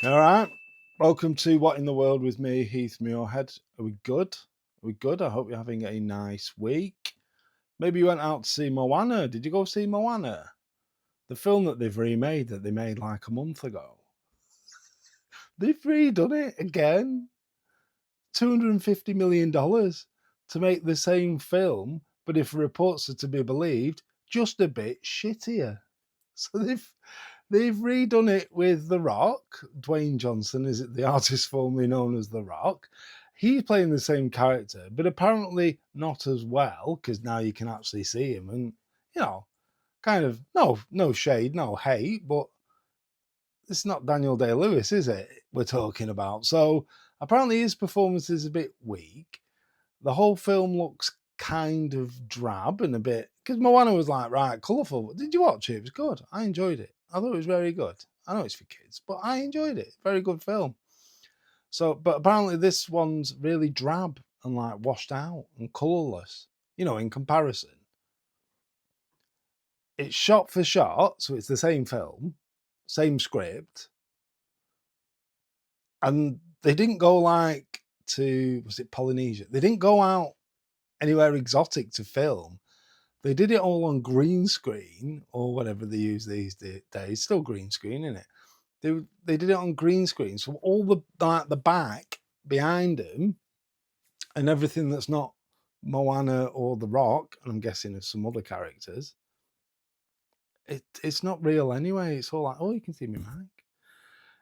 All right. Welcome to What in the World with me, Heath Muirhead. Are we good? Are we good? I hope you're having a nice week. Maybe you went out to see Moana. Did you go see Moana? The film that they've remade that they made like a month ago. They've redone it again. $250 million to make the same film, but if reports are to be believed, just a bit shittier. So they've redone it with The Rock. Dwayne Johnson is the artist formerly known as The Rock. He's playing the same character, but apparently not as well, because now you can actually see him. And, kind of no shade, no hate, but it's not Daniel Day-Lewis, is it? We're talking about. So apparently his performance is a bit weak. The whole film looks kind of drab and a bit, because Moana was like, right, colourful. Did you watch it? It was good. I enjoyed it. I thought it was very good. I know it's for kids, but I enjoyed it. Very good film. So, but apparently this one's really drab and like washed out and colourless, in comparison. It's shot for shot, so it's the same film, same script. And they didn't go like was it Polynesia? They didn't go out anywhere exotic to film. They did it all on green screen or whatever they use these days. Still green screen, isn't it? They did it on green screen. So all the back behind them and everything that's not Moana or The Rock, and I'm guessing of some other characters, it's not real anyway. It's all like, oh, you can see me, Mike.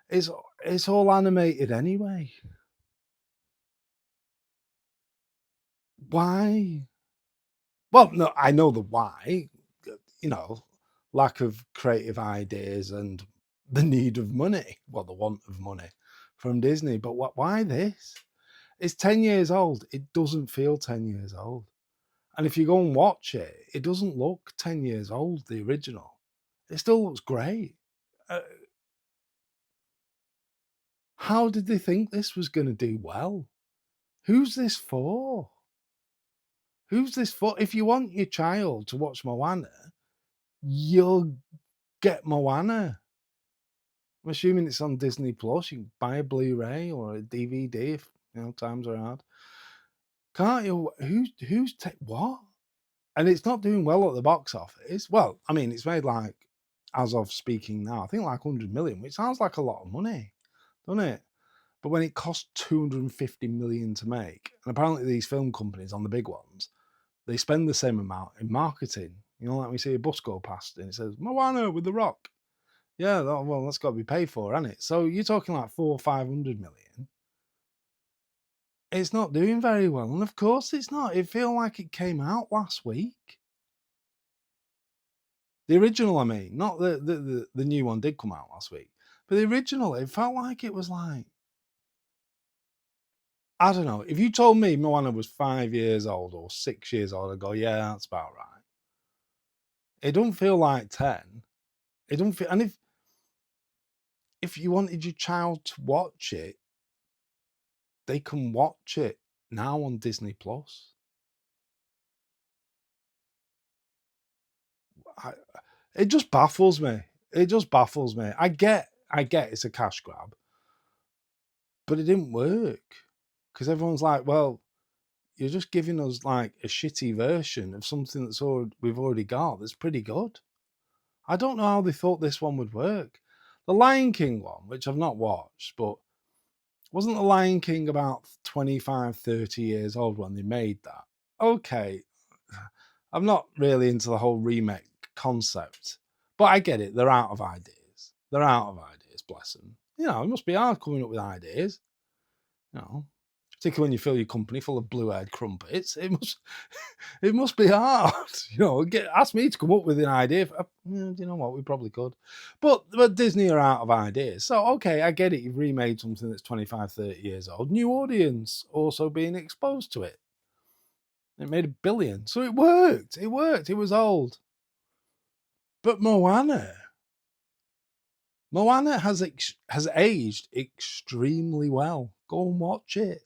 It's all animated anyway. Why? Well, no, I know the why. Lack of creative ideas and the need of money. Well, the want of money from Disney. But why this? It's 10 years old. It doesn't feel 10 years old. And if you go and watch it, it doesn't look 10 years old, the original. It still looks great. How did they think this was going to do well? Who's this for? Who's this for? If you want your child to watch Moana, you'll get Moana. I'm assuming it's on Disney Plus. You can buy a Blu-ray or a DVD if times are hard. Can't you? What? And it's not doing well at the box office. Well, I mean, it's made like, as of speaking now, I think like 100 million, which sounds like a lot of money, doesn't it? But when it costs 250 million to make, and apparently these film companies on the big ones, they spend the same amount in marketing. Like we see a bus go past and it says Moana with The Rock. Yeah, well, that's got to be paid for, hasn't it? So you're talking like 400 or 500 million. It's not doing very well, and of course it's not. It feels like it came out last week. The original, I mean, not the new one did come out last week, but the original, it felt like it was like, I don't know. If you told me Moana was 5 years old or 6 years old, I'd go, yeah, that's about right. It don't feel like 10. It don't feel, and if you wanted your child to watch it, they can watch it now on Disney Plus. It just baffles me. It just baffles me. I get it's a cash grab, but it didn't work because everyone's like, well, you're just giving us like a shitty version of something we've already got that's pretty good. I don't know how they thought this one would work. The Lion King one, which I've not watched, but wasn't The Lion King about 25, 30 years old when they made that? Okay, I'm not really into the whole remake concept, but I get it. They're out of ideas. Bless them. It must be hard coming up with ideas. Particularly when you fill your company full of blue-haired crumpets. It must be hard. Ask me to come up with an idea. Do you know what? We probably could. But Disney are out of ideas. So, okay, I get it. You've remade something that's 25, 30 years old. New audience also being exposed to it. It made $1 billion. So it worked. It was old. But Moana has aged extremely well. Go and watch it.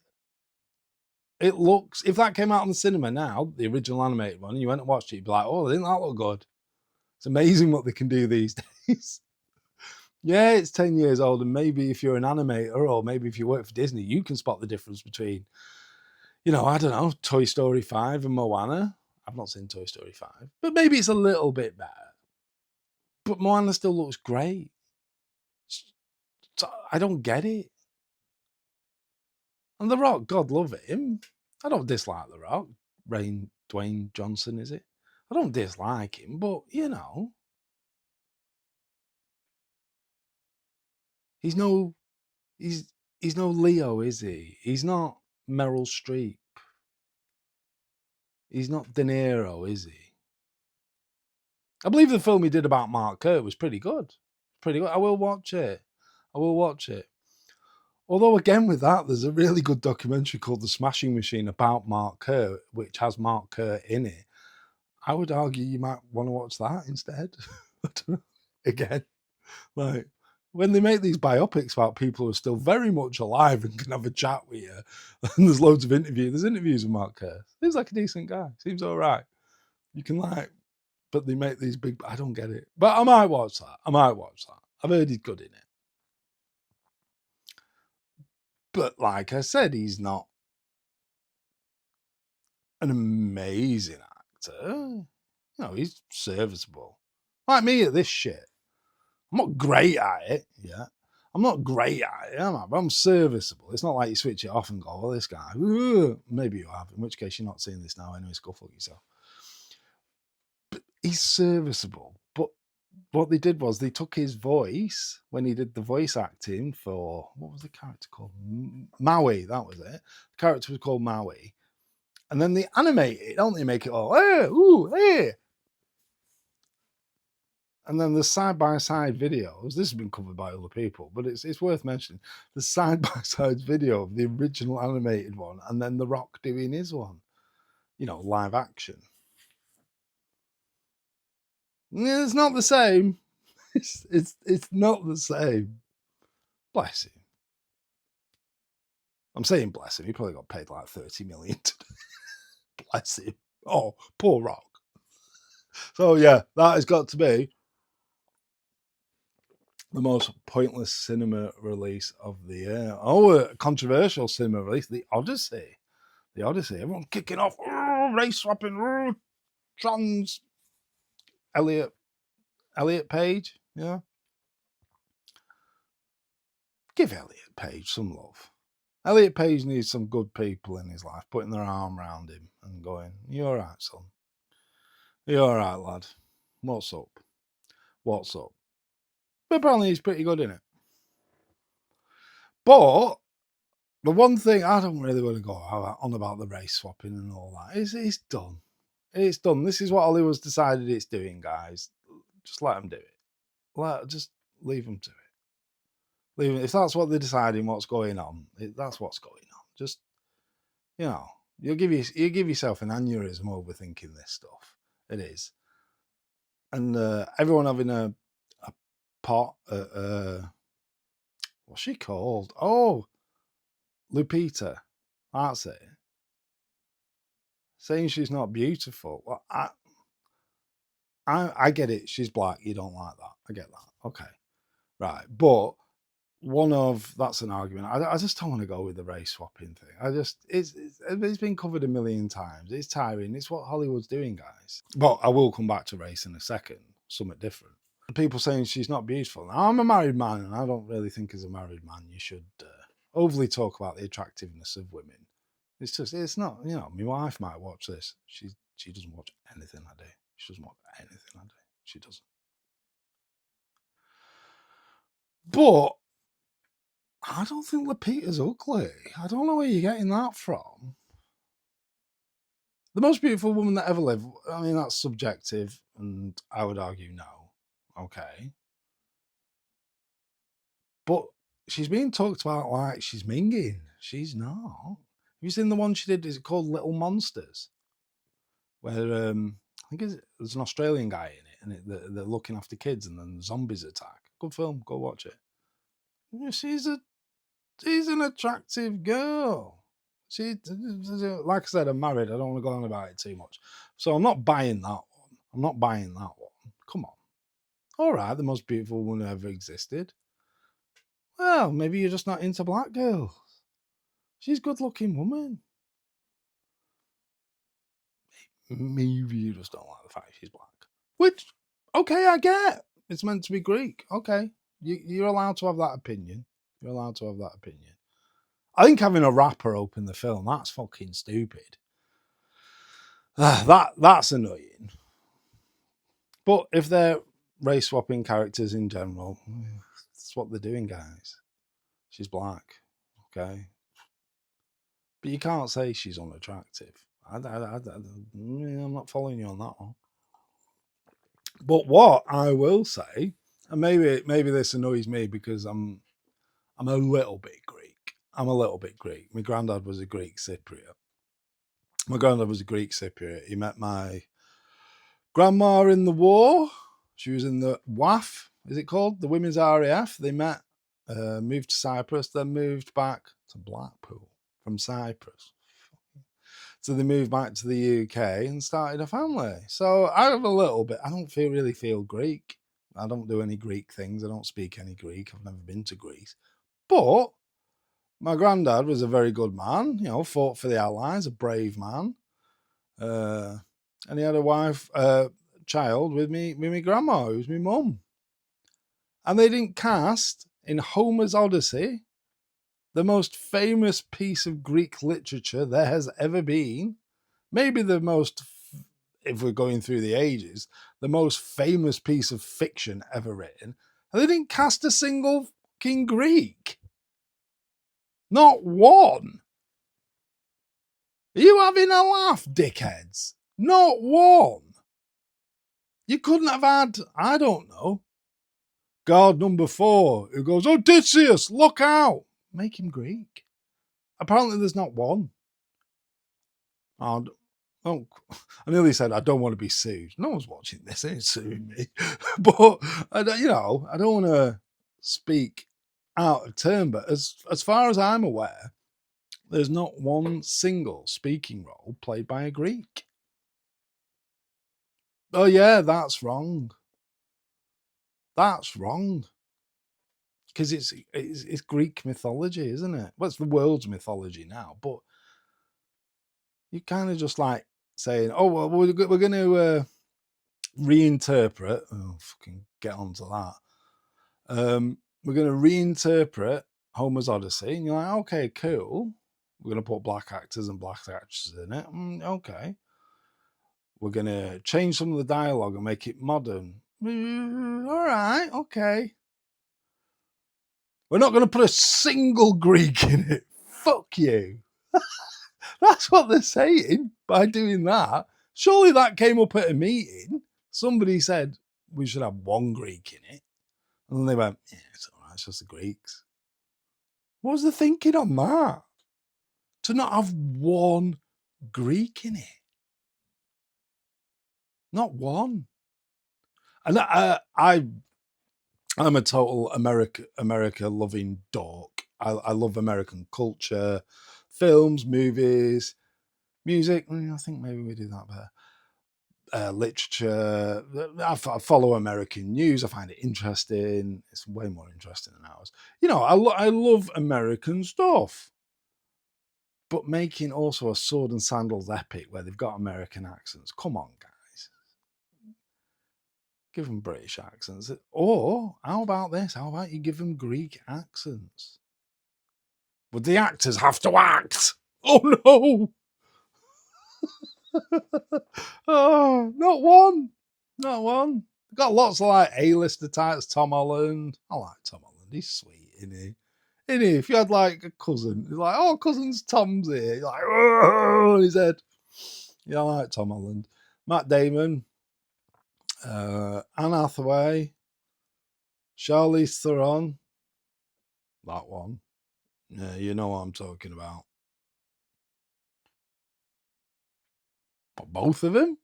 It looks, if that came out in the cinema now, the original animated one, and you went and watched it, you'd be like, oh, didn't that look good? It's amazing what they can do these days. Yeah, it's 10 years old, and maybe if you're an animator or maybe if you work for Disney, you can spot the difference between, I don't know, Toy Story 5 and Moana. I've not seen Toy Story 5, but maybe it's a little bit better. But Moana still looks great. So I don't get it. And The Rock, God love him. I don't dislike The Rock. Dwayne Johnson, is it? I don't dislike him, but he's no he's he's no Leo, is he? He's not Meryl Streep. He's not De Niro, is he? I believe the film he did about Mark Kerr was pretty good. Pretty good. I will watch it. I will watch it. Although, again, with that, there's a really good documentary called The Smashing Machine about Mark Kerr, which has Mark Kerr in it. I would argue you might want to watch that instead. Again, like when they make these biopics about people who are still very much alive and can have a chat with you, and there's loads of interviews. There's interviews with Mark Kerr. Seems like a decent guy. Seems all right. You can but they make these big. I don't get it. But I might watch that. I've heard he's good in it. But like I said, he's not an amazing actor. He's serviceable. Like me at this shit. I'm not great at it. Yeah. I'm not great at it, am I? But I'm serviceable. It's not like you switch it off and go, well, this guy, maybe you have, in which case you're not seeing this now anyway, go fuck yourself. But he's serviceable. But what they did was they took his voice when he did the voice acting for, what was the character called? Maui, that was it. The character was called Maui. And then they animate it, don't they? Make it all, hey, ooh, hey. And then the side-by-side videos, this has been covered by other people, but it's worth mentioning, the side-by-side video of the original animated one and then The Rock doing his one, live action. It's not the same. It's not the same. Bless him. I'm saying bless him. He probably got paid like 30 million today. Bless him. Oh, poor Rock. So yeah, that has got to be the most pointless cinema release of the year. Oh, a controversial cinema release, The Odyssey. The Odyssey. Everyone's kicking off. Oh, race swapping. Oh, trans. Elliot Page. Yeah. Give Elliot Page some love. Elliot Page needs some good people in his life putting their arm around him and going, "You all right, son? You all right, lad? What's up? What's up?" But apparently he's pretty good in it. But the one thing I don't really want to go on about the race swapping and all that is it's done. It's done. This is what Hollywood's decided it's doing, guys. Just let them do it. Just leave them to it. Leave it. If that's what they're deciding, what's going on, that's what's going on. Just you'll give yourself an aneurysm overthinking this stuff. It is, and everyone having a pot. What's she called? Oh, Lupita. That's it. Saying she's not beautiful. Well, I get it. She's black. You don't like that. I get that. Okay, right. But that's an argument. I just don't want to go with the race swapping thing. It's been covered a million times. It's tiring. It's what Hollywood's doing, guys. But I will come back to race in a second. Something different. People saying she's not beautiful. Now, I'm a married man, and I don't really think as a married man you should overly talk about the attractiveness of women. It's not. My wife might watch this. She doesn't watch anything I do. She doesn't watch anything I do. She doesn't. But I don't think Lupita's ugly. I don't know where you're getting that from. The most beautiful woman that ever lived. I mean, that's subjective, and I would argue no. Okay. But she's being talked about like she's minging. She's not. Have you seen the one she did? Is it called Little Monsters? Where I think there's an Australian guy in it, and they're looking after kids, and then zombies attack. Good film. Go watch it. She's an attractive girl. Like I said, I'm married. I don't want to go on about it too much. So I'm not buying that one. Come on. All right, the most beautiful woman who ever existed. Well, maybe you're just not into black girls. She's a good-looking woman. Maybe you just don't like the fact she's black. Which, okay, I get. It's meant to be Greek. Okay, you're allowed to have that opinion. You're allowed to have that opinion. I think having a rapper open the film, that's fucking stupid. That's annoying. But if they're race swapping characters in general, that's what they're doing, guys. She's black, okay? But you can't say she's unattractive. I'm not following you on that one. But what I will say, and maybe this annoys me because I'm a little bit Greek. I'm a little bit Greek. My granddad was a Greek Cypriot. He met my grandma in the war. She was in the WAF, is it called? The Women's RAF. They met, moved to Cyprus, then moved back to Blackpool from Cyprus. So they moved back to the UK and started a family. So I have a little bit, I don't really feel Greek. I don't do any Greek things. I don't speak any Greek. I've never been to Greece. But my granddad was a very good man, fought for the Allies, a brave man. And he had a wife, child with me grandma, who was my mum. And they didn't cast in Homer's Odyssey, the most famous piece of Greek literature there has ever been, maybe the most, if we're going through the ages, the most famous piece of fiction ever written. And they didn't cast a single fucking Greek. Not one. Are you having a laugh, dickheads? Not one. You couldn't have had, I don't know, guard number 4 who goes, Odysseus, look out. Make him Greek. Apparently there's not one. And I nearly said I don't want to be sued. No one's watching this, they ain't suing me. But I don't want to speak out of turn. But as far as I'm aware, there's not one single speaking role played by a Greek. Oh yeah, that's wrong. That's wrong. Because it's Greek mythology, isn't it? Well, it's the world's mythology now. But you kind of just like saying, "Oh well, we're going to reinterpret." Oh, fucking get onto that. We're going to reinterpret Homer's Odyssey, and you're like, "Okay, cool. We're going to put black actors and black actresses in it. Okay. We're going to change some of the dialogue and make it modern. All right, okay. We're not going to put a single Greek in it. Fuck you." That's what they're saying by doing that. Surely that came up at a meeting. Somebody said we should have one Greek in it. And then they went, yeah, it's all right, it's just the Greeks. What was the thinking on that? To not have one Greek in it. Not one. And I'm a total America loving dork. I love American culture, films, movies, music. I think maybe we do that better. Literature. I follow American news. I find it interesting. It's way more interesting than ours. I love American stuff. But making also a sword and sandals epic where they've got American accents. Come on, guys. Give them British accents. Or how about this? How about you give them Greek accents? Would the actors have to act? Oh no! Oh, not one. Not one. Got lots of like A-lister types. Tom Holland. I like Tom Holland. He's sweet, isn't he? Isn't he? If you had like a cousin, you're like, oh, cousin's Tom's here. You're like, oh, his head. Yeah, I like Tom Holland. Matt Damon. Anne Hathaway. Charlize Theron. That one. Yeah, you know what I'm talking about. But both of them?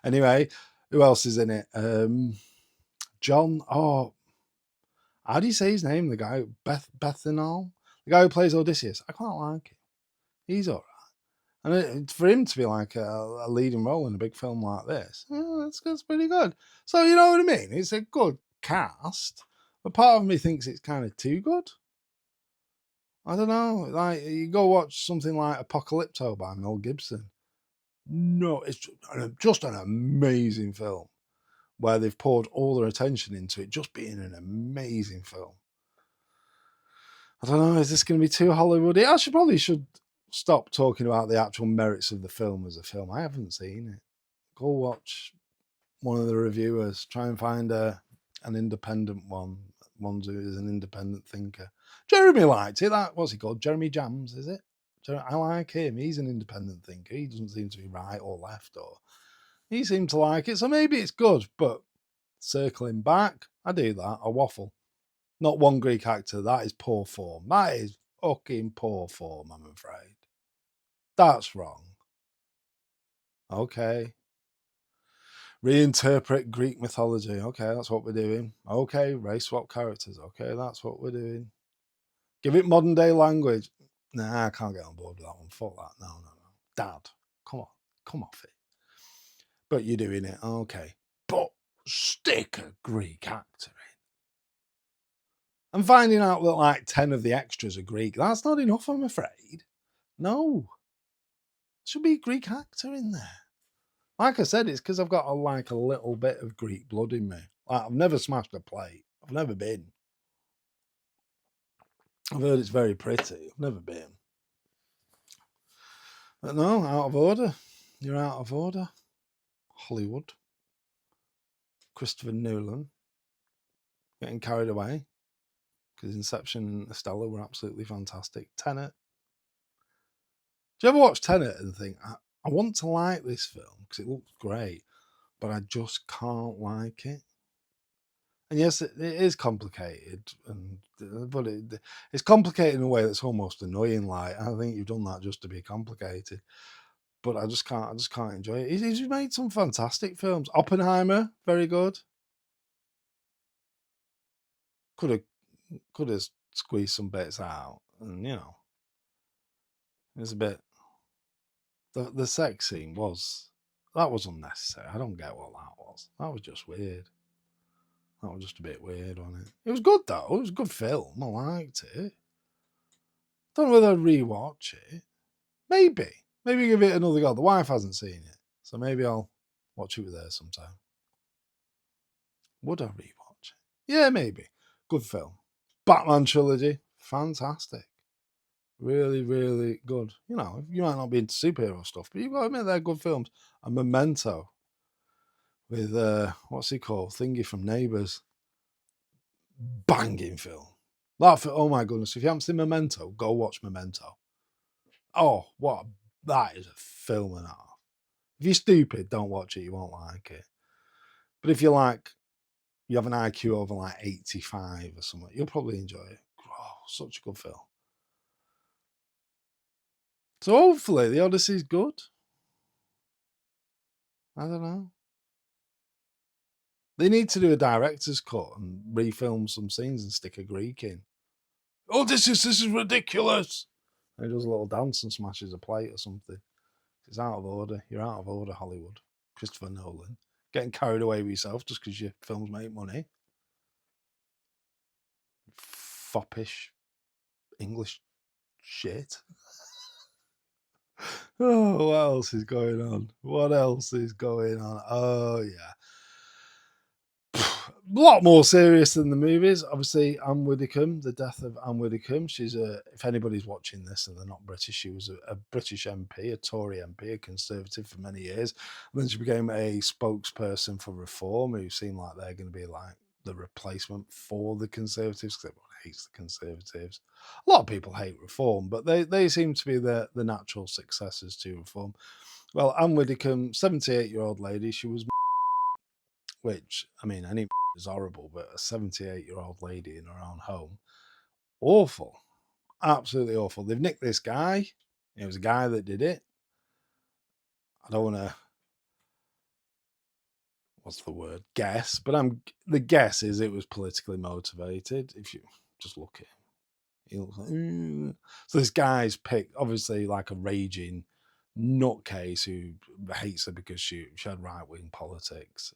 Anyway, who else is in it? John. Oh, how do you say his name? The guy, Bethanol? The guy who plays Odysseus. I quite like him. He's all right. And for him to be like a leading role in a big film like this, that's pretty good. So you know what I mean? It's a good cast, but part of me thinks it's kind of too good. I don't know. Like you go watch something like Apocalypto by Mel Gibson. No, it's just an amazing film where they've poured all their attention into it just being an amazing film. I don't know, is this going to be too Hollywoody? I should stop talking about the actual merits of the film as a film. I haven't seen it. Go watch one of the reviewers. Try and find an independent one who is an independent thinker. Jeremy liked it. What's he called? Jeremy Jams, is it? I like him. He's an independent thinker. He doesn't seem to be right or left, or he seemed to like it. So maybe it's good, but circling back, I do that. I waffle. Not one Greek actor. That is poor form. That is fucking poor form, I'm afraid. That's wrong. Okay. Reinterpret Greek mythology. Okay, that's what we're doing. Okay, race swap characters. Okay, that's what we're doing. Give it modern day language. Nah, I can't get on board with that one. Fuck that. No. Dad, come on. Come off it. But you're doing it. Okay. But stick a Greek actor in. I'm finding out that like 10 of the extras are Greek. That's not enough, I'm afraid. No. There should be a Greek actor in there. Like I said, it's because I've got a little bit of Greek blood in me. Like, I've never smashed a plate. I've never been. I've heard it's very pretty. I've never been. But no, out of order. You're out of order. Hollywood. Christopher Nolan. Getting carried away. Because Inception and Stella were absolutely fantastic. Tenet. Do you ever watch Tenet and think, I want to like this film because it looks great, but I just can't like it? And yes, it is complicated, but it's complicated in a way that's almost annoying. Like, I think you've done that just to be complicated, but I just can't enjoy it. He's made some fantastic films. Oppenheimer, very good. Could have squeezed some bits out, and it's a bit. The sex scene was unnecessary. I don't get what that was. That was just weird. That was just a bit weird, wasn't it? It was good though. It was a good film. I liked it. Don't know whether I'd rewatch it. Maybe give it another go. The wife hasn't seen it, so maybe I'll watch it with her sometime. Would I rewatch it? Yeah, maybe. Good film. Batman trilogy, fantastic. Really, really good. You might not be into superhero stuff, but you've got to admit they're good films. And Memento with what's he called? Thingy from Neighbours. Banging film. Oh my goodness! If you haven't seen Memento, go watch Memento. Oh, that is a film and a half. If you're stupid, don't watch it. You won't like it. But if you have an IQ over like 85 or something, you'll probably enjoy it. Oh, such a good film. So hopefully the Odyssey's good. I don't know. They need to do a director's cut and refilm some scenes and stick a Greek in. Oh, this is ridiculous. And he does a little dance and smashes a plate or something. It's out of order. You're out of order, Hollywood. Christopher Nolan. Getting carried away with yourself just because your films make money. Foppish English shit. Oh, what else is going on? Oh, yeah. A lot more serious than the movies. Obviously, Anne Widdecombe, the death of Anne Widdecombe. She's if anybody's watching this and they're not British, she was a British MP, a Tory MP, a Conservative for many years. And then she became a spokesperson for Reform, who seemed like they're going to be like the replacement for the Conservatives, because everyone hates the Conservatives. A lot of people hate Reform, but they seem to be the natural successors to Reform. Well, Anne Widdecombe, 78-year-old lady, she was, which, I mean, any is horrible, but a 78-year-old lady in her own home, awful, absolutely awful. They've nicked this guy. It was a guy that did it. I don't want to, what's the word, guess, but the guess is it was politically motivated. If you just look at him, he looks like, so this guy's picked, obviously, like a raging nutcase who hates her because she had right-wing politics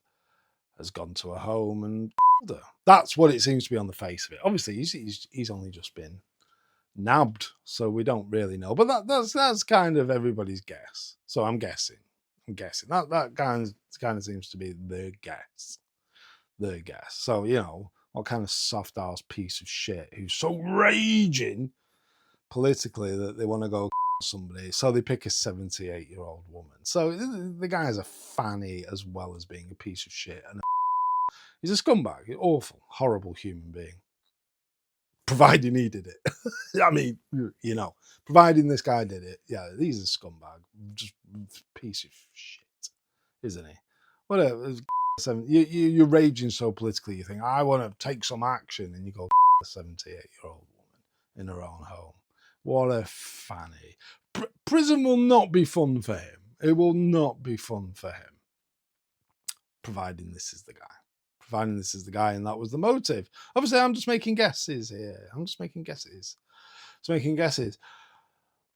has gone to her home and her. That's what it seems to be on the face of it. Obviously, he's only just been nabbed, so we don't really know. But that's kind of everybody's guess. So I'm guessing that kind of seems to be the guess. So what kind of soft ass piece of shit who's so raging politically that they want to go somebody, so they pick a 78-year-old woman. So the guy's a fanny as well as being a piece of shit, and he's a scumbag, awful, horrible human being. Providing he did it. I mean, providing this guy did it, yeah, he's a scumbag, just piece of shit, isn't he? Whatever. You're raging so politically, you think, I want to take some action, and you go a 78-year-old woman in her own home. What a fanny. Prison will not be fun for him. It will not be fun for him. Providing this is the guy. And that was the motive. Obviously, I'm just making guesses here.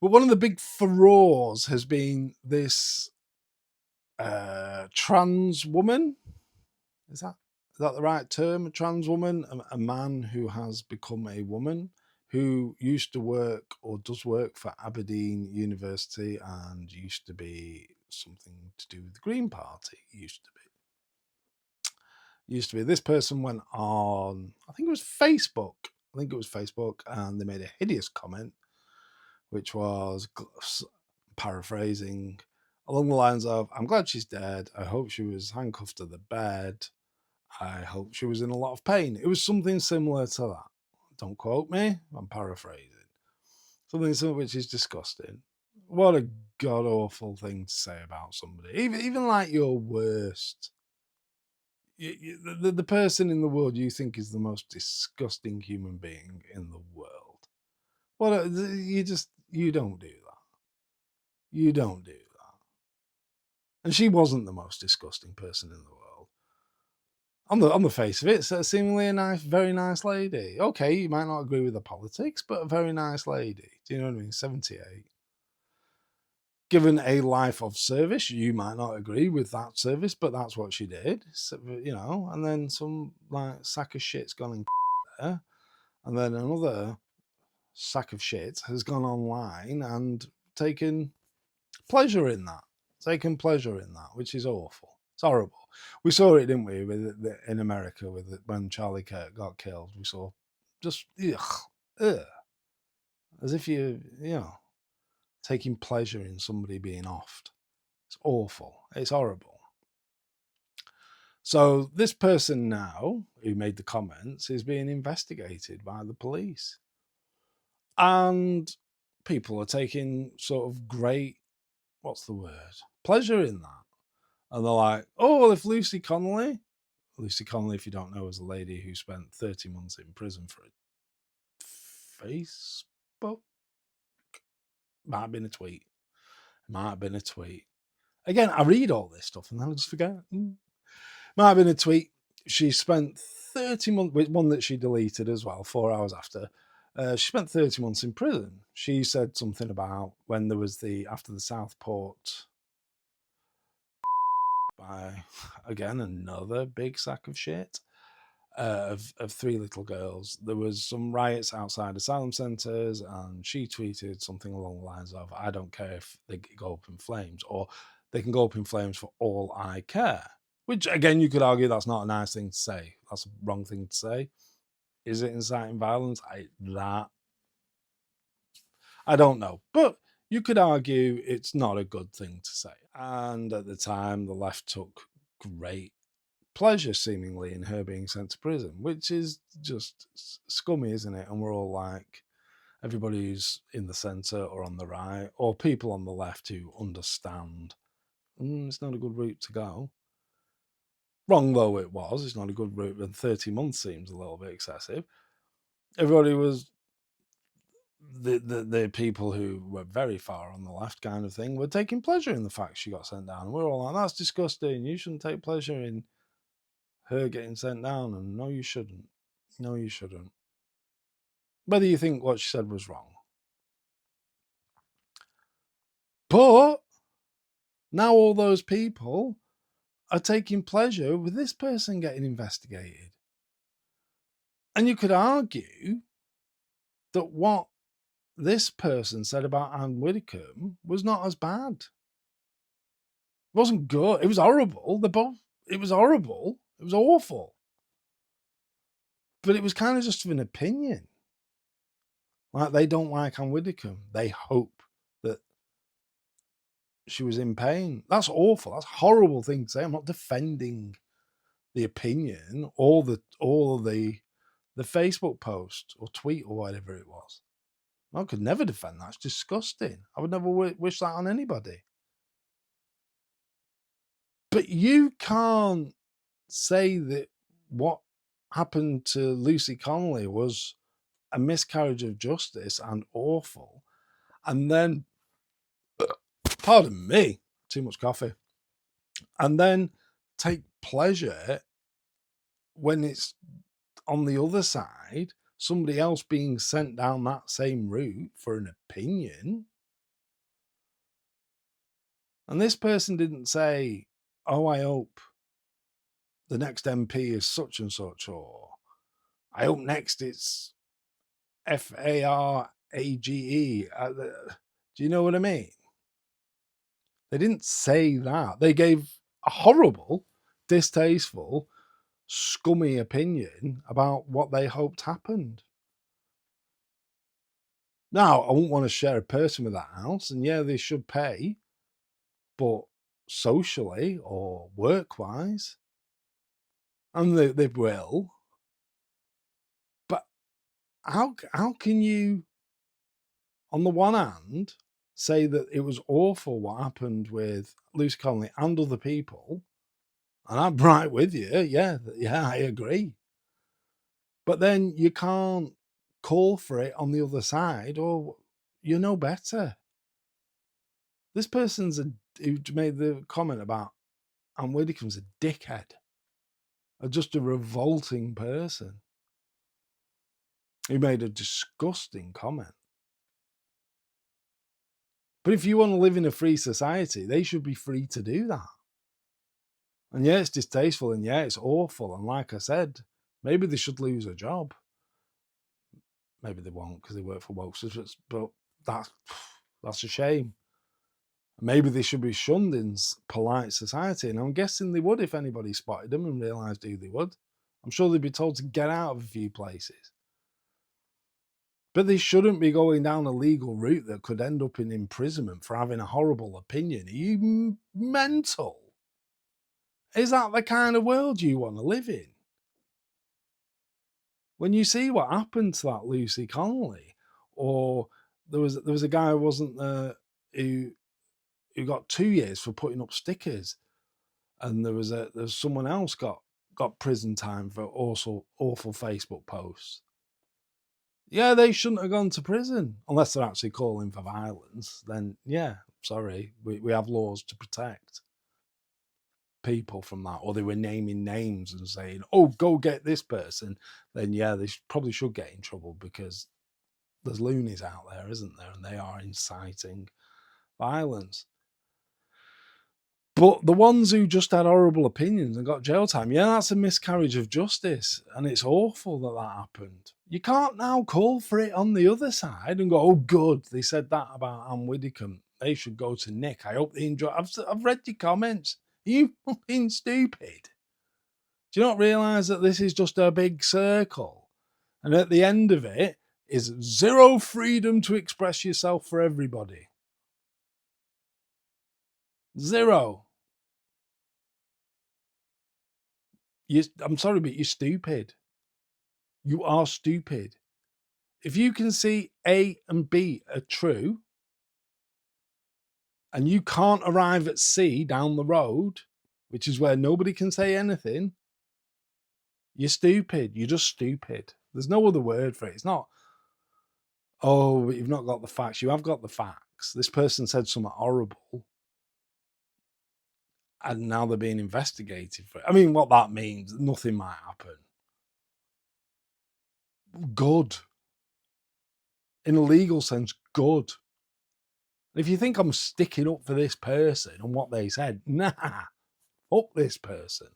But one of the big furores has been this trans woman. Is that the right term? A trans woman? A man who has become a woman, who used to work or does work for Aberdeen University and used to be something to do with the Green Party. Used to be. This person went on, I think it was Facebook, and they made a hideous comment, which was paraphrasing along the lines of, I'm glad she's dead. I hope she was handcuffed to the bed. I hope she was in a lot of pain. It was something similar to that. Don't quote me. I'm paraphrasing. Something which is disgusting. What a god awful thing to say about somebody. Even like your worst. The person in the world you think is the most disgusting human being in the world. You don't do that. You don't do that. And she wasn't the most disgusting person in the world. On the face of it, it's seemingly very nice lady. Okay, you might not agree with the politics, but a very nice lady. Do you know what I mean? 78. Given a life of service, you might not agree with that service, but that's what she did. So, and then some like sack of shit's gone in there, and then another sack of shit has gone online and taken pleasure in that. Which is awful. It's horrible. We saw it, didn't we, in America when Charlie Kirk got killed. We saw just as if taking pleasure in somebody being offed. It's awful. It's horrible. So this person now who made the comments is being investigated by the police. And people are taking sort of great, pleasure in that. And they're like, oh, well, if Lucy Connolly, if you don't know, is a lady who spent 30 months in prison for Facebook. Might have been a tweet. Again, I read all this stuff and then I just forget. Might have been a tweet. She spent 30 months, with one that she deleted as well, 4 hours after. She spent 30 months in prison. She said something about when there was after the Southport, by, again, another big sack of shit, of 3 little girls. There was some riots outside asylum centres, and she tweeted something along the lines of, I don't care if they go up in flames, or they can go up in flames for all I care. Which, again, you could argue that's not a nice thing to say. That's a wrong thing to say. Is it inciting violence? I don't know. But you could argue it's not a good thing to say. And at the time, the left took great pleasure, seemingly, in her being sent to prison, which is just scummy, isn't it? And we're all like, everybody who's in the centre or on the right, or people on the left who understand, it's not a good route to go. Wrong though it was, it's not a good route, and 30 months seems a little bit excessive. Everybody was, the people who were very far on the left kind of thing, were taking pleasure in the fact she got sent down. We're all like, that's disgusting. You shouldn't take pleasure in her getting sent down. And no, you shouldn't. Whether you think what she said was wrong. But Now all those people are taking pleasure with this person getting investigated. And you could argue that what this person said about Anne Widdecombe was not as bad. It wasn't good. It was horrible. It was horrible. It was awful. But it was kind of just an opinion. Like, they don't like Anne Widdecombe. They hope that she was in pain. That's awful. That's a horrible thing to say. I'm not defending the opinion or the Facebook post or tweet or whatever it was. I could never defend that. It's disgusting. I would never wish that on anybody. But you can't say that what happened to Lucy Connolly was a miscarriage of justice and awful, and then, pardon me, too much coffee, and then take pleasure when it's on the other side, somebody else being sent down that same route for an opinion. And this person didn't say, oh, I hope the next MP is such and such, or I hope next it's FARAGE. Do you know what I mean? They didn't say that. They gave a horrible, distasteful, scummy opinion about what they hoped happened. Now, I wouldn't want to share a person with that house, and yeah, they should pay, but socially or work-wise, and they will. But how can you, on the one hand, say that it was awful what happened with Lucy Connolly and other people, and I'm right with you, yeah, I agree. But then you can't call for it on the other side, or you know better. This person's who made the comment about Anne Widdecombe's a dickhead, or just a revolting person. He made a disgusting comment. But if you want to live in a free society, they should be free to do that. And yeah, it's distasteful, and yeah, it's awful. And like I said, maybe they should lose a job. Maybe they won't because they work for Wokesters, but that's a shame. Maybe they should be shunned in polite society. And I'm guessing they would if anybody spotted them and realised who they would. I'm sure they'd be told to get out of a few places. But they shouldn't be going down a legal route that could end up in imprisonment for having a horrible opinion. Are you mental? Is that the kind of world you want to live in? When you see what happened to that Lucy Connolly, or there was a guy who wasn't there who got 2 years for putting up stickers, and there's someone else got prison time for also awful Facebook posts. Yeah, they shouldn't have gone to prison unless they're actually calling for violence. Then yeah, sorry, we have laws to protect people from that, or they were naming names and saying, oh, go get this person, then yeah, they probably should get in trouble because there's loonies out there, isn't there? And they are inciting violence. But the ones who just had horrible opinions and got jail time, yeah, that's a miscarriage of justice. And it's awful that happened. You can't now call for it on the other side and go, oh, good, they said that about Anne Widdecombe. They should go to Nick. I hope they enjoy. I've read your comments. Are you fucking stupid? Do you not realise that this is just a big circle? And at the end of it is zero freedom to express yourself for everybody. Zero. I'm sorry, but you're stupid. You are stupid. If you can see A and B are true, and you can't arrive at C down the road, which is where nobody can say anything, you're stupid. You're just stupid. There's no other word for it. It's not, oh, but you've not got the facts. You have got the facts. This person said something horrible, and now they're being investigated for it. I mean, what that means, nothing might happen. Good. In a legal sense, good. If you think I'm sticking up for this person and what they said, nah, up this person.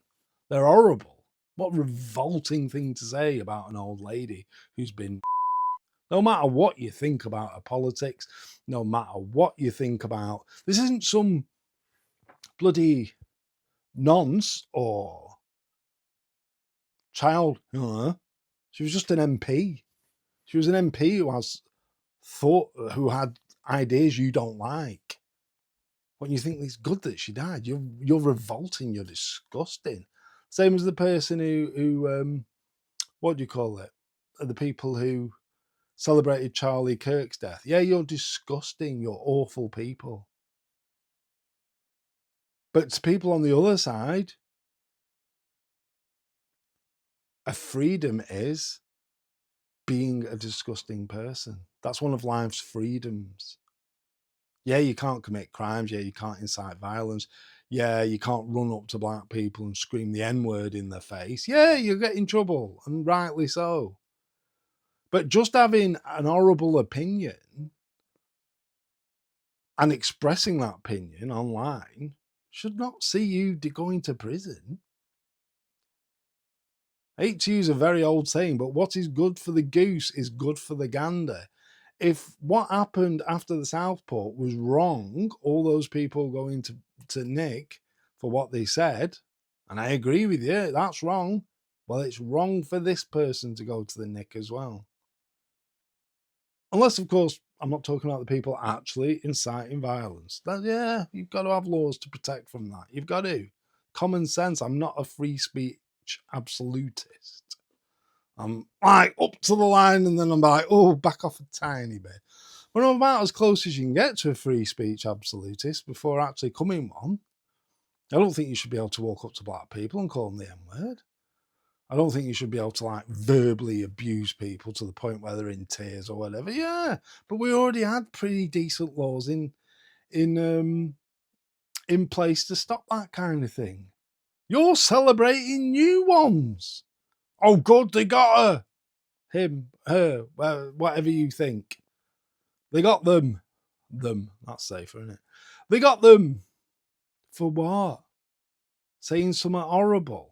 They're horrible. What a revolting thing to say about an old lady who's been. No matter what you think about her politics, no matter what you think about, this isn't some bloody nonce or child. She was just an MP. She was an MP who had ideas you don't like. When you think it's good that she died, you're revolting. You're disgusting. Same as the person who what do you call it? The people who celebrated Charlie Kirk's death. Yeah, you're disgusting. You're awful people. But to people on the other side, a freedom is being a disgusting person. That's one of life's freedoms. Yeah, you can't commit crimes. Yeah, you can't incite violence. Yeah, you can't run up to black people and scream the N-word in their face. Yeah, you get in trouble, and rightly so. But just having an horrible opinion and expressing that opinion online should not see you going to prison. I hate to use a very old saying, but what is good for the goose is good for the gander. If what happened after the Southport was wrong, all those people going to Nick for what they said, and I agree with you, that's wrong. Well, it's wrong for this person to go to the Nick as well. Unless, of course, I'm not talking about the people actually inciting violence. Yeah, you've got to have laws to protect from that. You've got to. Common sense. I'm not a free speech absolutist. I'm like up to the line and then I'm like, oh, back off a tiny bit. But I'm about as close as you can get to a free speech absolutist before actually coming one. I don't think you should be able to walk up to black people and call them the N-word. I don't think you should be able to like verbally abuse people to the point where they're in tears or whatever. Yeah, but we already had pretty decent laws in place to stop that kind of thing. You're celebrating new ones. Oh, good, they got her, him, her, whatever you think. They got them. That's safer, isn't it? They got them for what? Saying something horrible.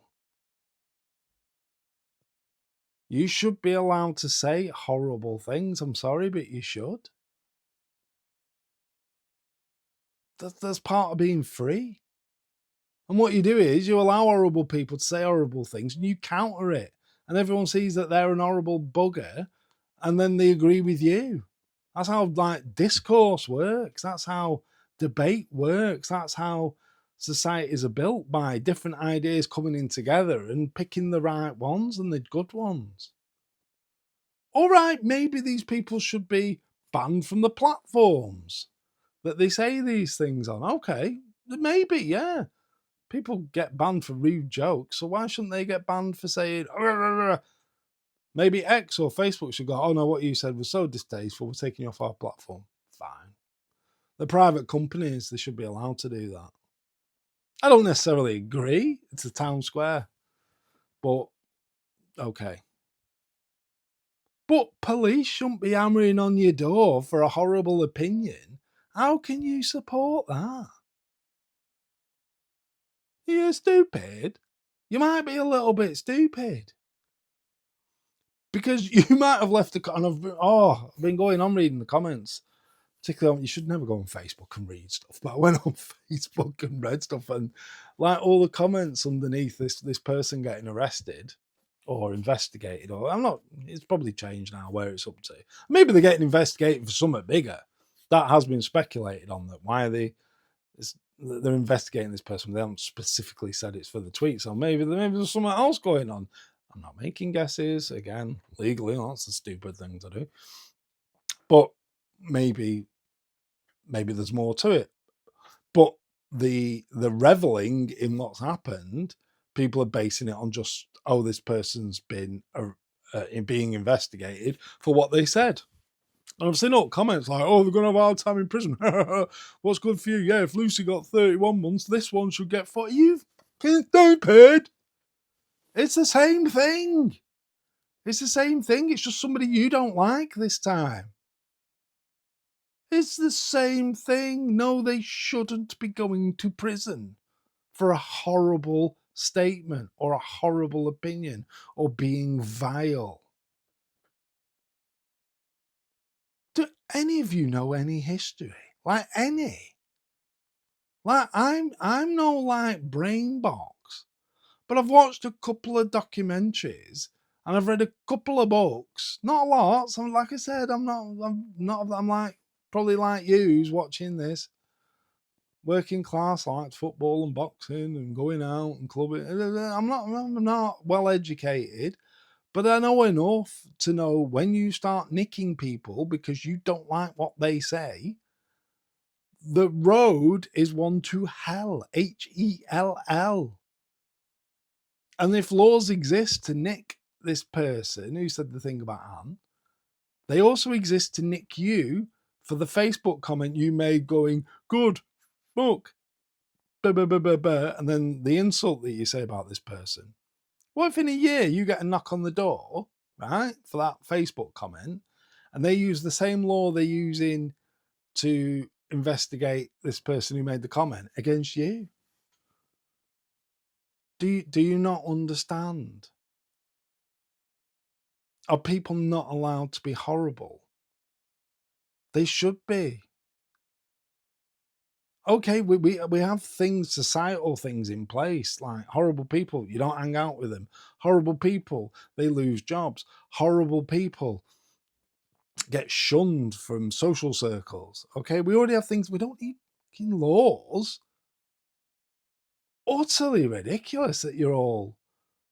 You should be allowed to say horrible things. I'm sorry, but you should. That's part of being free. And what you do is you allow horrible people to say horrible things and you counter it. And everyone sees that they're an horrible bugger and then they agree with you. That's how like discourse works. That's how debate works. That's how societies are built, by different ideas coming in together and picking the right ones and the good ones. All right, maybe these people should be banned from the platforms that they say these things on. Okay, maybe, yeah. People get banned for rude jokes, so why shouldn't they get banned for saying, maybe X or Facebook should go, oh no, what you said was so distasteful, we're taking you off our platform. Fine. The private companies, they should be allowed to do that. I don't necessarily agree. It's a town square. But, okay. But police shouldn't be hammering on your door for a horrible opinion. How can you support that? You're stupid. You might be a little bit stupid. Because you might have left and I've been going on reading the comments. Particularly, you should never go on Facebook and read stuff, but I went on Facebook and read stuff, and like all the comments underneath this person getting arrested or investigated, or I'm not. It's probably changed now where it's up to. Maybe they're getting investigated for something bigger. That has been speculated on. That why they're investigating this person. They haven't specifically said it's for the tweet, so maybe there's something else going on. I'm not making guesses. Again, legally, that's a stupid thing to do. But maybe there's more to it. But the reveling in what's happened, people are basing it on just, oh, this person's been being investigated for what they said. And I've seen all comments like, oh, they're going to have a hard time in prison. What's good for you? Yeah, if Lucy got 31 months, this one should get 40. You fucking stupid. It's the same thing. It's the same thing. It's just somebody you don't like this time. It's the same thing. No, they shouldn't be going to prison for a horrible statement or a horrible opinion or being vile. Do any of you know any history? Like any? Like I'm no like brain box, but I've watched a couple of documentaries and I've read a couple of books. Not a lot. So like I said, I'm like probably like you who's watching this. Working class, I liked football and boxing and going out and clubbing. I'm not well educated, but I know enough to know when you start nicking people because you don't like what they say, the road is one to hell. Hell. And if laws exist to nick this person who said the thing about Anne, they also exist to nick you for the Facebook comment you made going, good, fuck, and then the insult that you say about this person. What if in a year you get a knock on the door, right, for that Facebook comment, and they use the same law they're using to investigate this person who made the comment against you? Do you not understand? Are people not allowed to be horrible? They should be. Okay, we have things, societal things in place, like horrible people, you don't hang out with them. Horrible people, they lose jobs. Horrible people get shunned from social circles. Okay, we already have things, we don't need fucking laws. Utterly ridiculous that you're all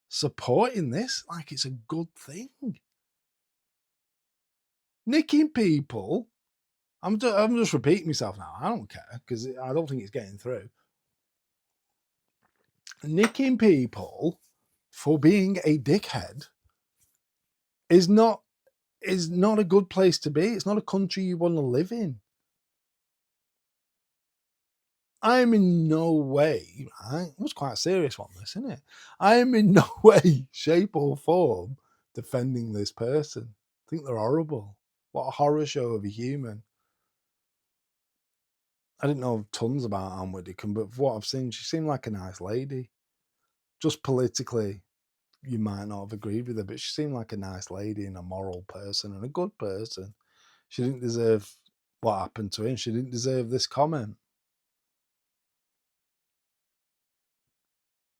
supporting this like it's a good thing. Nicking people, I'm just repeating myself now. I don't care because I don't think it's getting through. Nicking people for being a dickhead is not a good place to be. It's not a country you want to live in. I am in no way, right? It was quite a serious one, this, isn't it? I am in no way, shape, or form defending this person. I think they're horrible. What a horror show of a human. I didn't know tons about Anne Widdecombe, but from what I've seen, she seemed like a nice lady. Just politically, you might not have agreed with her, but she seemed like a nice lady and a moral person and a good person. She didn't deserve what happened to her, and she didn't deserve this comment.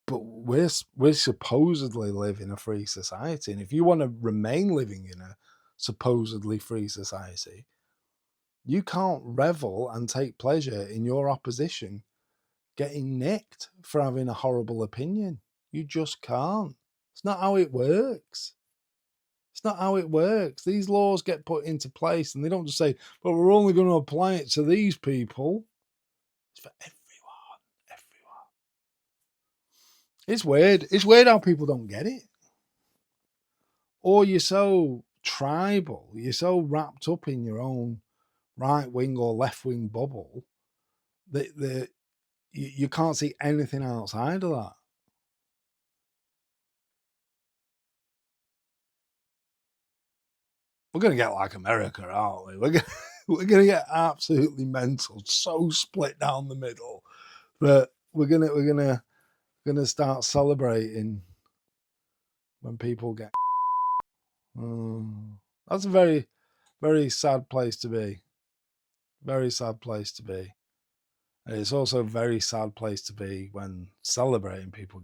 But we're supposedly live in a free society, and if you want to remain living in a supposedly free society, you can't revel and take pleasure in your opposition getting nicked for having a horrible opinion. You just can't. It's not how it works. It's not how it works. These laws get put into place and they don't just say, but we're only going to apply it to these people. It's for everyone. Everyone. It's weird. It's weird how people don't get it. Or you're so tribal, you're so wrapped up in your own right wing or left wing bubble that you can't see anything outside of that. We're going to get like America, aren't we? We're going to get absolutely mental, so split down the middle that we're gonna start celebrating when people get. That's a very, very sad place to be. Very sad place to be. And it's also a very sad place to be when celebrating people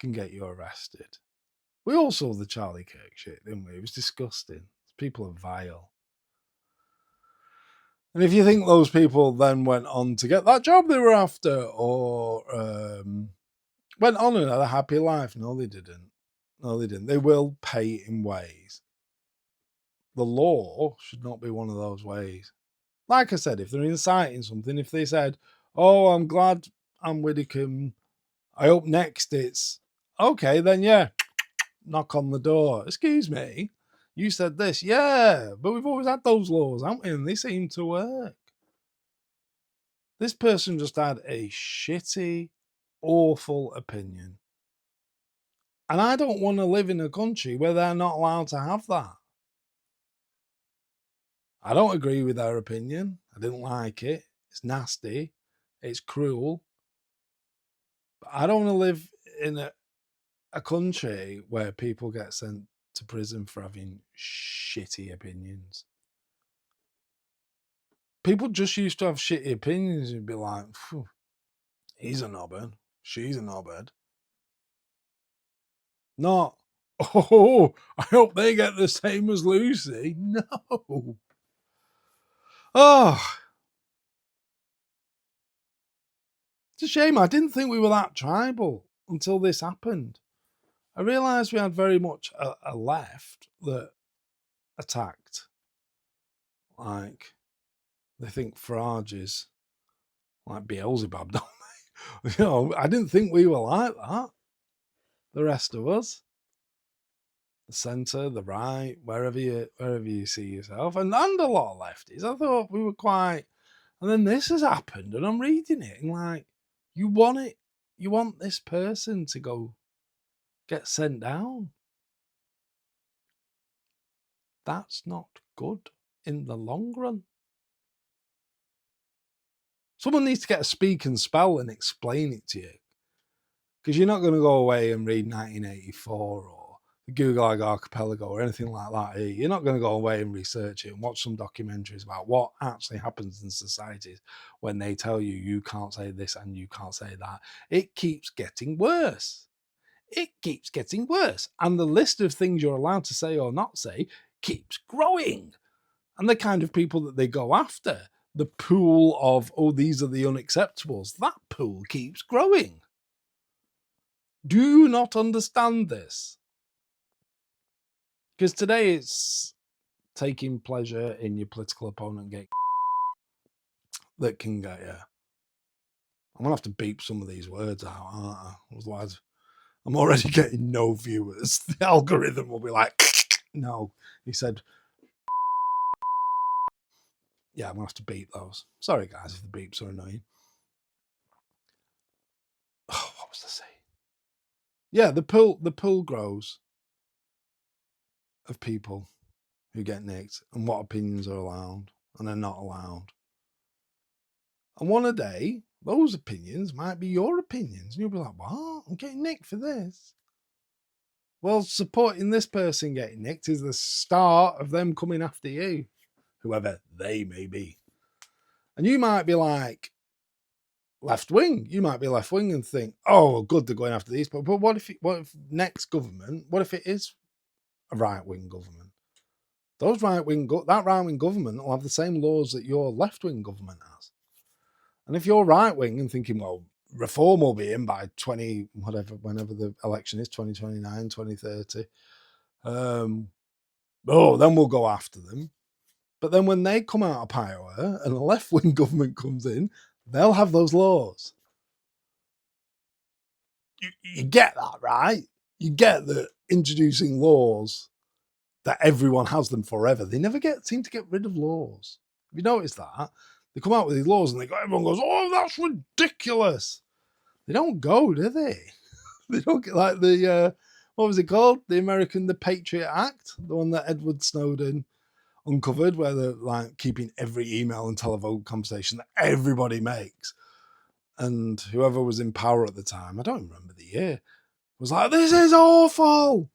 can get you arrested. We all saw the Charlie Kirk shit, didn't we? It was disgusting. People are vile. And if you think those people then went on to get that job they were after or went on and had a happy life, no, they didn't. No, they didn't. They will pay in ways. The law should not be one of those ways. Like I said, if they're inciting something, if they said, oh, I'm glad I'm Widdicombe, I hope next it's okay, then yeah, knock on the door. Excuse me, you said this. Yeah, but we've always had those laws, haven't we? And they seem to work. This person just had a shitty, awful opinion. And I don't want to live in a country where they're not allowed to have that. I don't agree with their opinion. I didn't like it. It's nasty. It's cruel. But I don't want to live in a country where people get sent to prison for having shitty opinions. People just used to have shitty opinions and be like, he's a knobhead. She's a knobhead. Not, oh, I hope they get the same as Lucy. No. Oh, it's a shame. I didn't think we were that tribal until this happened. I realised we had very much a left that attacked. Like, they think Farage is like Beelzebub, don't they? I didn't think we were like that. The rest of us. The centre, the right, wherever you see yourself, and a lot of lefties. I thought we were quite. And then this has happened, and I'm reading it, and like, you want it, you want this person to go get sent down. That's not good in the long run. Someone needs to get a speak and spell and explain it to you, because you're not going to go away and read 1984 or the Gulag Archipelago or anything like that. You're not going to go away and research it and watch some documentaries about what actually happens in societies when they tell you you can't say this and you can't say that. It keeps getting worse. It keeps getting worse. And the list of things you're allowed to say or not say keeps growing. And the kind of people that they go after, the pool of, these are the unacceptables, that pool keeps growing. Do you not understand this? Because today it's taking pleasure in your political opponent getting that can get you. I'm going to have to beep some of these words out, aren't I? Otherwise, I'm already getting no viewers. The algorithm will be like, no. He said, yeah, I'm going to have to beep those. Sorry, guys, if the beeps are annoying. Oh, what was I saying? Yeah, the pool grows of people who get nicked and what opinions are allowed and are not allowed. And one a day, those opinions might be your opinions. And you'll be like, what? I'm getting nicked for this. Well, supporting this person getting nicked is the start of them coming after you, whoever they may be. And you might be like left wing. You might be left wing and think, oh, good, they're going after these. But what if next government, what if it is a right wing government? That right wing government will have the same laws that your left wing government has. And if you're right wing and thinking, well, reform will be in by whenever the election is, 2029, 2030, then we'll go after them. But then when they come out of power and a left wing government comes in, they'll have those laws. You get that, right? You get that introducing laws that everyone has them forever. They never seem to get rid of laws. Have you noticed that? They come out with these laws and everyone goes, oh, that's ridiculous. They don't go, do they? They don't get like the, what was it called? The Patriot Act, the one that Edward Snowden uncovered, where they're like keeping every email and telephone conversation that everybody makes. And whoever was in power at the time, I don't remember the year, was like, this is awful.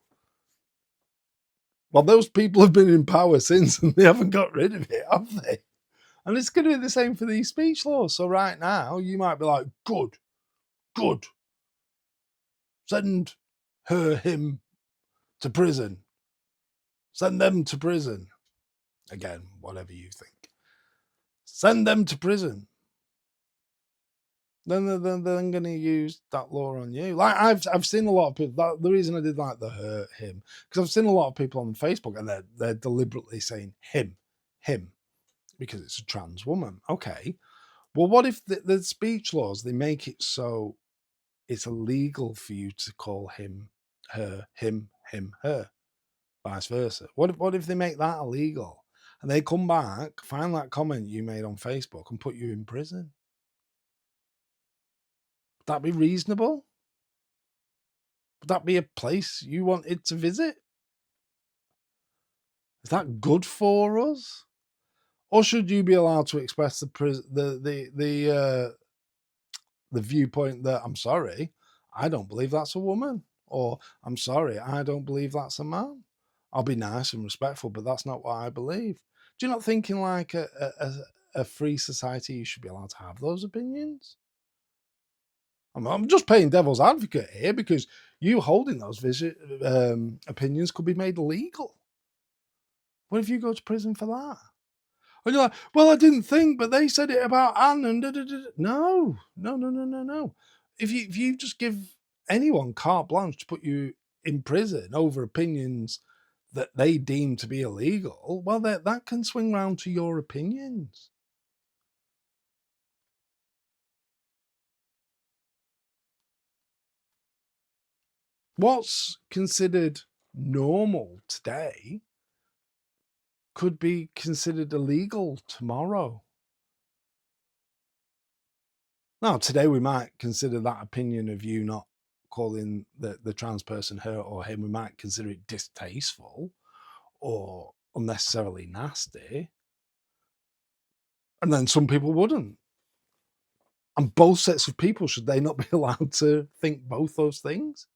Well, those people have been in power since and they haven't got rid of it, have they? And it's going to be the same for these speech laws. So right now, you might be like, good. Send him to prison. Send them to prison. Again, whatever you think. Send them to prison. Then they're going to use that law on you. Like I've seen a lot of people. The reason I did like the hurt him, because I've seen a lot of people on Facebook and they're deliberately saying him, because it's a trans woman. Okay, well, what if the speech laws, they make it so it's illegal for you to call him, her, him, her, vice versa? What if they make that illegal and they come back, find that comment you made on Facebook and put you in prison? Would that be reasonable? Would that be a place you wanted to visit? Is that good for us? Or should you be allowed to express the viewpoint that, I'm sorry, I don't believe that's a woman, or I'm sorry, I don't believe that's a man. I'll be nice and respectful, but that's not what I believe. Do you not think in like a free society you should be allowed to have those opinions? I'm just playing devil's advocate here because you holding those opinions could be made illegal. What if you go to prison for that? And you're like, well, I didn't think, but they said it about Anne and da, da, da. No, no, no, no, no, no. If you just give anyone carte blanche to put you in prison over opinions that they deem to be illegal, well, that can swing round to your opinions. What's considered normal today could be considered illegal tomorrow. Now, today we might consider that opinion of you not calling the trans person her or him, we might consider it distasteful or unnecessarily nasty. And then some people wouldn't. And both sets of people, should they not be allowed to think both those things?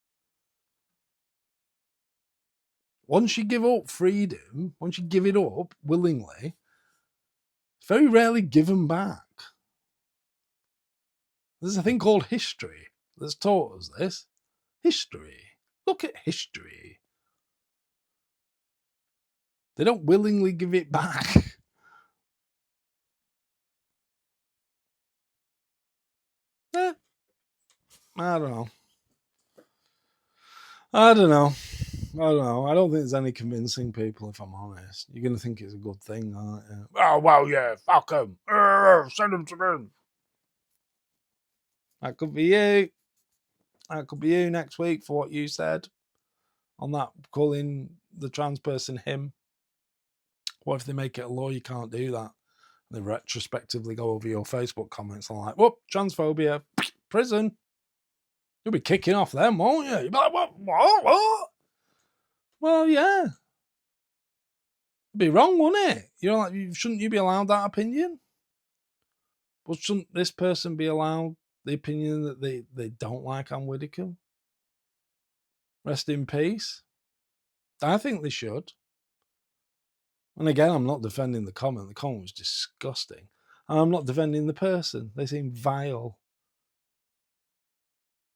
Once you give up freedom, once you give it up willingly, it's very rarely given back. There's a thing called history that's taught us this. History. Look at history. They don't willingly give it back. Eh, I don't know. I don't know. I don't know. I don't think there's any convincing people, if I'm honest. You're going to think it's a good thing, aren't you? Oh, well, yeah, fuck them. Send them to me. That could be you. That could be you next week for what you said on that calling the trans person him. What if they make it a law you can't do that? They retrospectively go over your Facebook comments and like, whoop, transphobia, prison. You'll be kicking off them, won't you? You'll be like, what? Well, yeah. It'd be wrong, wouldn't it? You're like, shouldn't you be allowed that opinion? But shouldn't this person be allowed the opinion that they don't like Anne Widdecombe? Rest in peace. I think they should. And again, I'm not defending the comment. The comment was disgusting. And I'm not defending the person. They seem vile.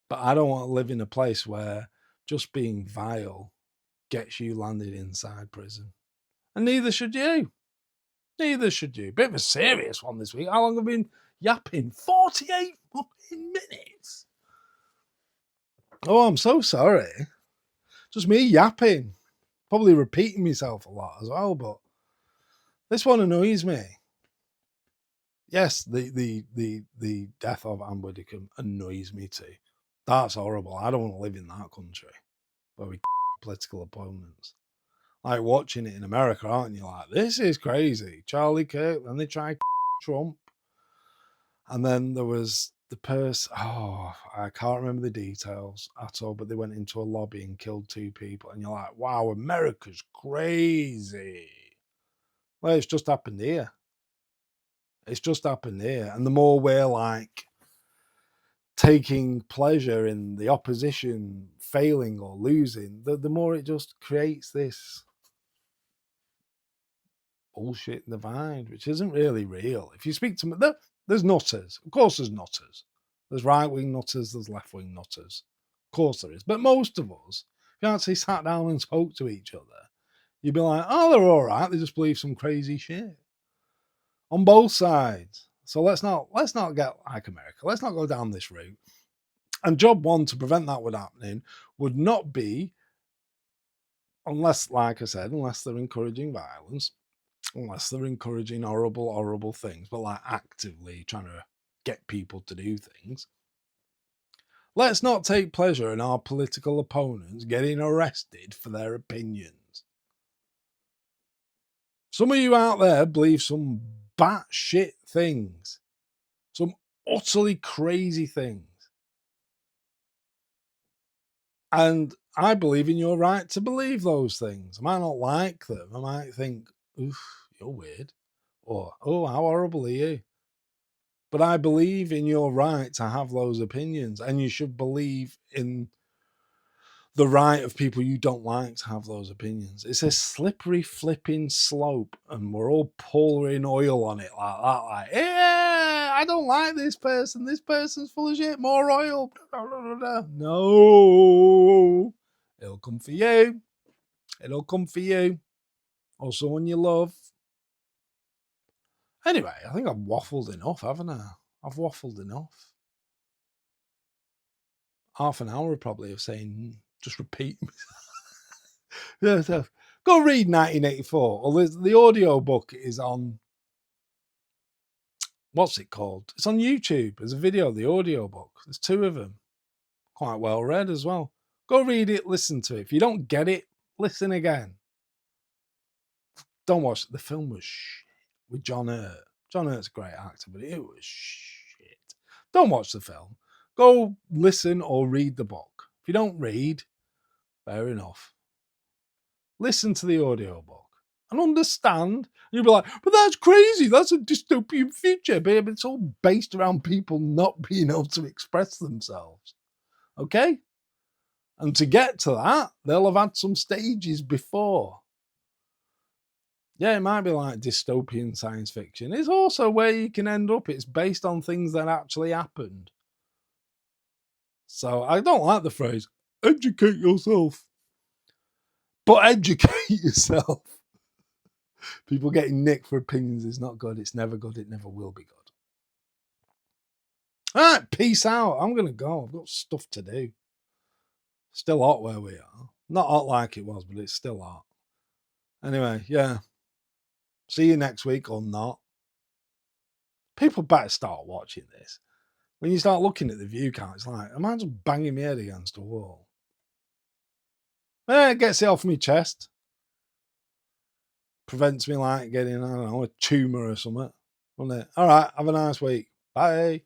But I don't want to live in a place where just being vile gets you landed inside prison. And neither should you. Neither should you. Bit of a serious one this week. How long have I been yapping? 48 fucking minutes. Oh, I'm so sorry. Just me yapping. Probably repeating myself a lot as well, but this one annoys me. Yes, the death of Anne Widdecombe annoys me too. That's horrible. I don't want to live in that country where we political opponents. Like watching it in America, aren't you? Like, this is crazy. Charlie Kirk, then they tried Trump. And then there was the person, I can't remember the details at all, but they went into a lobby and killed 2 people. And you're like, wow, America's crazy. Well, it's just happened here. It's just happened here. And the more we're like taking pleasure in the opposition failing or losing, the more it just creates this bullshit divide, which isn't really real. If you speak to me, there's nutters. Of course, there's nutters. There's right wing nutters. There's left wing nutters. Of course, there is. But most of us, if you actually sat down and spoke to each other, you'd be like, oh, they're all right. They just believe some crazy shit on both sides. So let's not get like America. Let's not go down this route. And job one to prevent that would happening would not be, unless, like I said, unless they're encouraging violence, unless they're encouraging horrible, horrible things, but like actively trying to get people to do things. Let's not take pleasure in our political opponents getting arrested for their opinions. Some of you out there believe some batshit things, some utterly crazy things. And I believe in your right to believe those things. I might not like them. I might think, oof, you're weird. Or, oh, how horrible are you? But I believe in your right to have those opinions, and you should believe in the right of people you don't like to have those opinions. It's a slippery flipping slope, and we're all pouring oil on it like that. Like, yeah, I don't like this person. This person's full of shit. More oil. No, it'll come for you. It'll come for you or someone you love. Anyway, I think I've waffled enough, haven't I? I've waffled enough. Half an hour probably of saying, just repeat. Go read 1984. Or the audio book is on, what's it called? It's on YouTube. There's a video of the audio book. There's 2 of them. Quite well read as well. Go read it, listen to it. If you don't get it, listen again. Don't watch it. The film was shit with John Hurt. John Hurt's a great actor, but it was shit. Don't watch the film. Go listen or read the book. If you don't read, fair enough. Listen to the audiobook and understand. You'll be like, but that's crazy. That's a dystopian future. But it's all based around people not being able to express themselves. Okay? And to get to that, they'll have had some stages before. Yeah, it might be like dystopian science fiction. It's also where you can end up. It's based on things that actually happened. So I don't like the phrase, educate yourself. But educate yourself. People getting nicked for opinions is not good. It's never good. It never will be good. All right, peace out. I'm going to go. I've got stuff to do. Still hot where we are. Not hot like it was, but it's still hot. Anyway, yeah. See you next week or not. People better start watching this. When you start looking at the view count, it's like, am I just banging my head against a wall? It gets it off my chest. Prevents me like getting, I don't know, a tumour or something. Doesn't it? All right, have a nice week. Bye.